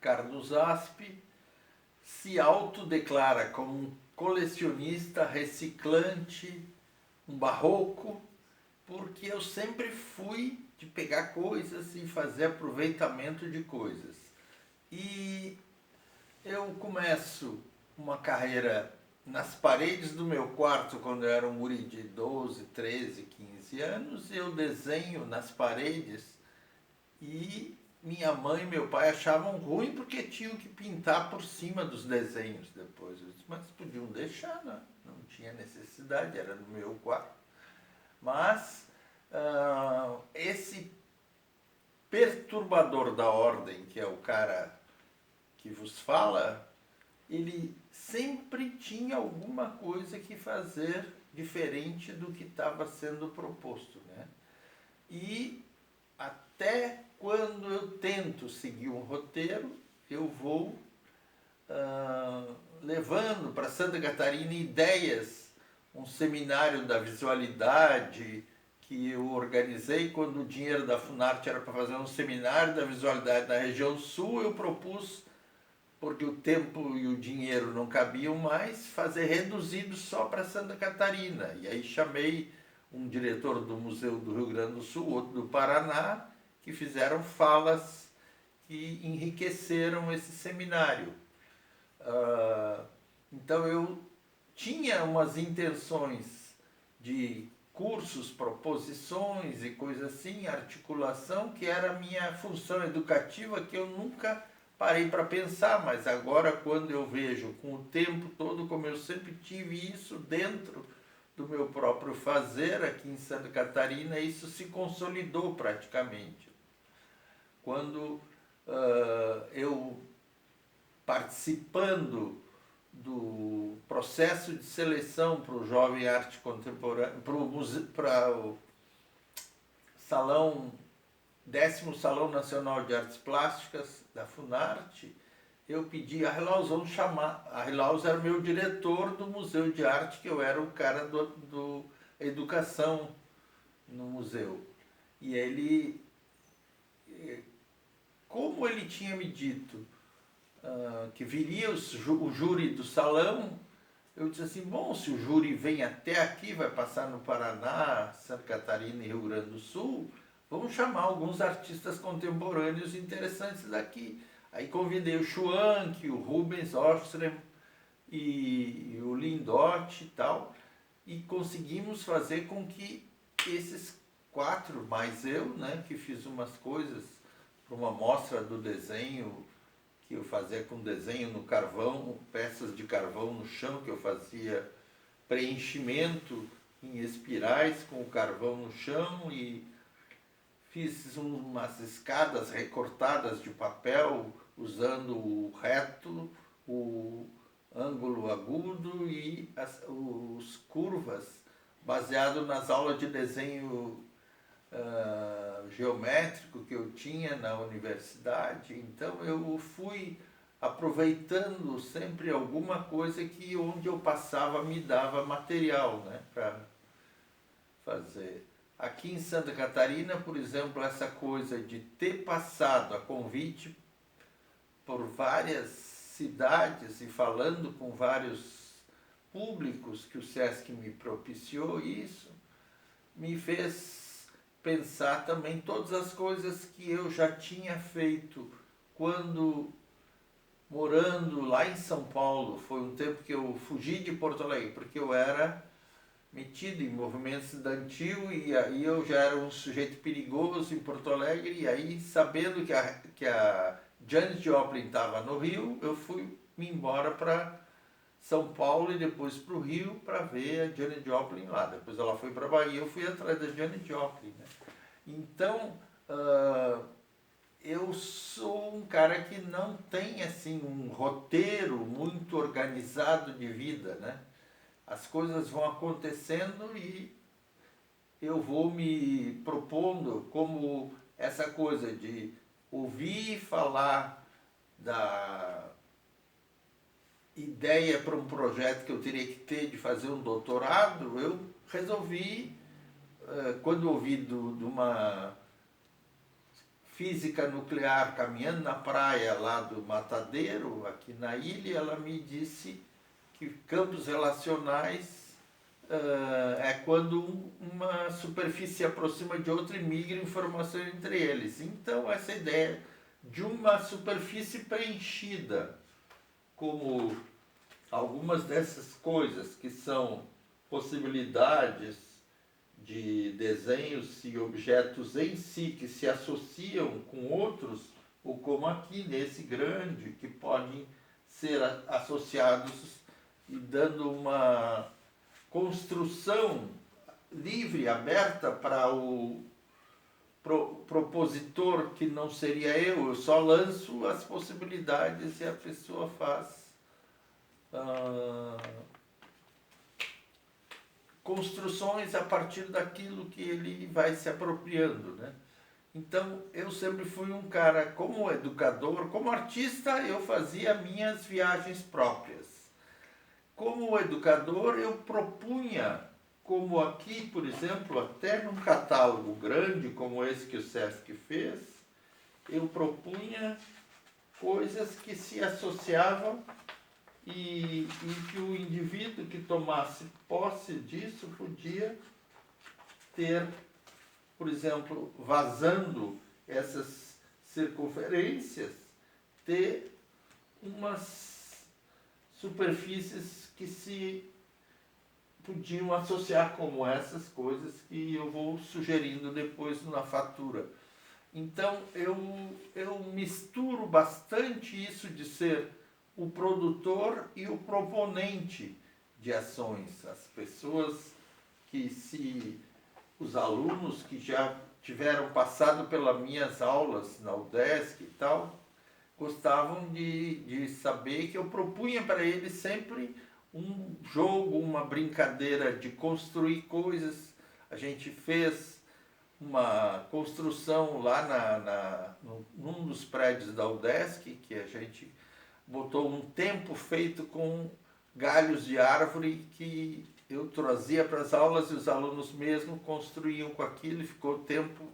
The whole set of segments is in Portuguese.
Carlos Aspe se autodeclara como um colecionista, reciclante, um barroco, porque eu sempre fui de pegar coisas e fazer aproveitamento de coisas. E eu começo uma carreira nas paredes do meu quarto, quando eu era um guri de 12, 13, 15 anos, eu desenho nas paredes e minha mãe e meu pai achavam ruim porque tinham que pintar por cima dos desenhos depois. Eu disse, mas podiam deixar, né? Não tinha necessidade, era no meu quarto. Mas esse perturbador da ordem, que é o cara que vos fala, ele sempre tinha alguma coisa que fazer diferente do que estava sendo proposto, né? E até quando eu tento seguir um roteiro, eu vou levando para Santa Catarina ideias, um seminário da visualidade que eu organizei quando o dinheiro da Funarte era para fazer um seminário da visualidade na região sul. Eu propus, porque o tempo e o dinheiro não cabiam mais, fazer reduzido só para Santa Catarina. E aí chamei um diretor do Museu do Rio Grande do Sul, outro do Paraná, que fizeram falas que enriqueceram esse seminário. Então eu tinha umas intenções de cursos, proposições e coisas assim, articulação, que era a minha função educativa, que eu nunca parei para pensar, mas agora quando eu vejo com o tempo todo, como eu sempre tive isso dentro do meu próprio fazer aqui em Santa Catarina, isso se consolidou praticamente. Quando eu participando do processo de seleção para o Jovem Arte Contemporânea, para o Salão, 10º Salão Nacional de Artes Plásticas da Funarte, eu pedi a Rilaus, vamos chamar. A Rilaus era o meu diretor do Museu de Arte, que eu era o cara do educação no museu. E ele, como ele tinha me dito que viria o júri do salão, eu disse assim, bom, se o júri vem até aqui, vai passar no Paraná, Santa Catarina e Rio Grande do Sul, vamos chamar alguns artistas contemporâneos interessantes daqui. Aí convidei o Schwanck, o Rubens Ostrom e o Lindotti e tal, e conseguimos fazer com que esses 4, mais eu, né, que fiz umas coisas para uma mostra do desenho, que eu fazia com desenho no carvão, peças de carvão no chão, que eu fazia preenchimento em espirais com o carvão no chão, e fiz umas escadas recortadas de papel usando o reto, o ângulo agudo e os curvas, baseado nas aulas de desenho geométrico que eu tinha na universidade. Então eu fui aproveitando sempre alguma coisa que onde eu passava me dava material, né, para fazer. Aqui em Santa Catarina, por exemplo, essa coisa de ter passado a convite por várias cidades e falando com vários públicos que o SESC me propiciou, isso me fez pensar também todas as coisas que eu já tinha feito quando morando lá em São Paulo. Foi um tempo que eu fugi de Porto Alegre, porque eu era metido em movimento estudantil e aí eu já era um sujeito perigoso em Porto Alegre, e aí sabendo que a Janis Joplin estava no Rio, eu fui me embora para São Paulo e depois para o Rio para ver a Janis Joplin lá. Depois ela foi para a Bahia, eu fui atrás da Janis Joplin, né? Então, eu sou um cara que não tem assim um roteiro muito organizado de vida, né? As coisas vão acontecendo e eu vou me propondo, como essa coisa de ouvir falar da ideia para um projeto que eu teria que ter de fazer um doutorado. Eu resolvi, quando ouvi de uma física nuclear caminhando na praia lá do Matadeiro, aqui na ilha, ela me disse que campos relacionais é quando uma superfície se aproxima de outra e migra informação entre eles. Então, essa ideia de uma superfície preenchida, como algumas dessas coisas que são possibilidades de desenhos e objetos em si que se associam com outros, ou como aqui nesse grande, que podem ser associados e dando uma construção livre, aberta para o propositor, que não seria eu só lanço as possibilidades e a pessoa faz construções a partir daquilo que ele vai se apropriando, né? Então, eu sempre fui um cara, como educador, como artista, eu fazia minhas viagens próprias. Como educador, eu propunha, como aqui, por exemplo, até num catálogo grande como esse que o Sesc fez, eu propunha coisas que se associavam e que o indivíduo que tomasse posse disso podia ter, por exemplo, vazando essas circunferências, ter umas superfícies que se podiam associar como essas coisas que eu vou sugerindo depois na fatura. Então eu misturo bastante isso de ser o produtor e o proponente de ações. As pessoas os alunos que já tiveram passado pelas minhas aulas na UDESC e tal, gostavam de saber que eu propunha para eles sempre um jogo, uma brincadeira de construir coisas. A gente fez uma construção lá num dos prédios da UDESC, que a gente botou um tempo feito com galhos de árvore que eu trazia para as aulas e os alunos mesmo construíam com aquilo, e ficou o tempo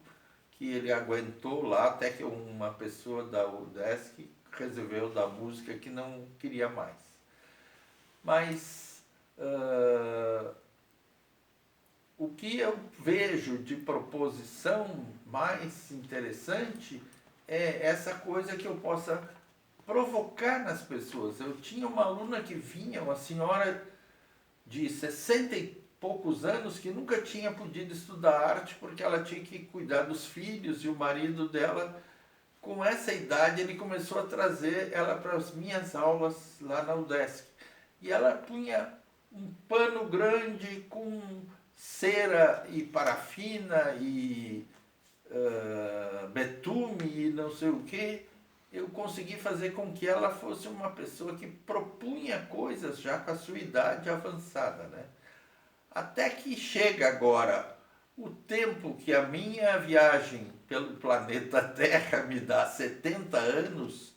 que ele aguentou lá, até que uma pessoa da UDESC resolveu da música que não queria mais. Mas o que eu vejo de proposição mais interessante é essa coisa que eu possa provocar nas pessoas. Eu tinha uma aluna que vinha, uma senhora de 60 e poucos anos, que nunca tinha podido estudar arte porque ela tinha que cuidar dos filhos, e o marido dela, com essa idade, ele começou a trazer ela para as minhas aulas lá na UDESC. E ela punha um pano grande com cera e parafina e betume e não sei o que. Eu consegui fazer com que ela fosse uma pessoa que propunha coisas já com a sua idade avançada, né? Até que chega agora o tempo que a minha viagem pelo planeta Terra me dá 70 anos,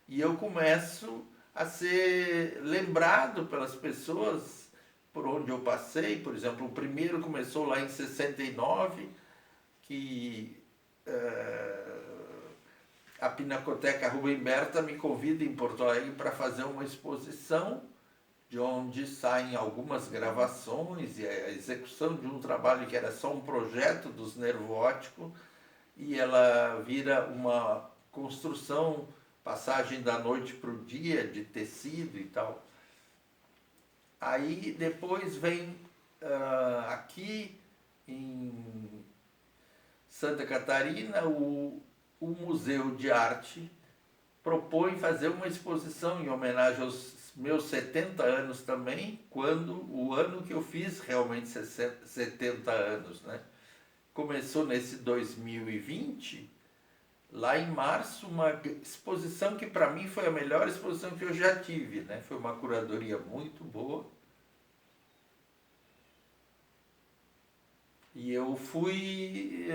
e eu começo a ser lembrado pelas pessoas por onde eu passei. Por exemplo, o primeiro começou lá em 69, que a Pinacoteca Rubem Berta me convida em Porto Alegre para fazer uma exposição, de onde saem algumas gravações e a execução de um trabalho que era só um projeto dos Nervo Óptico, e ela vira uma construção, passagem da noite para o dia, de tecido e tal. Aí depois vem aqui em Santa Catarina o Museu de Arte propõe fazer uma exposição em homenagem aos meus 70 anos também, quando o ano que eu fiz realmente 70 anos, né? Começou nesse 2020, lá em março, uma exposição que para mim foi a melhor exposição que eu já tive, né? Foi uma curadoria muito boa. E eu fui...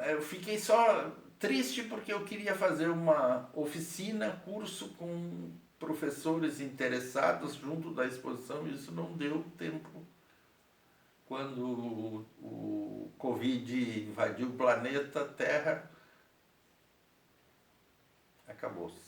eu fiquei só triste porque eu queria fazer uma oficina, curso com professores interessados junto da exposição, e isso não deu tempo. Quando o Covid invadiu o planeta Terra, acabou-se.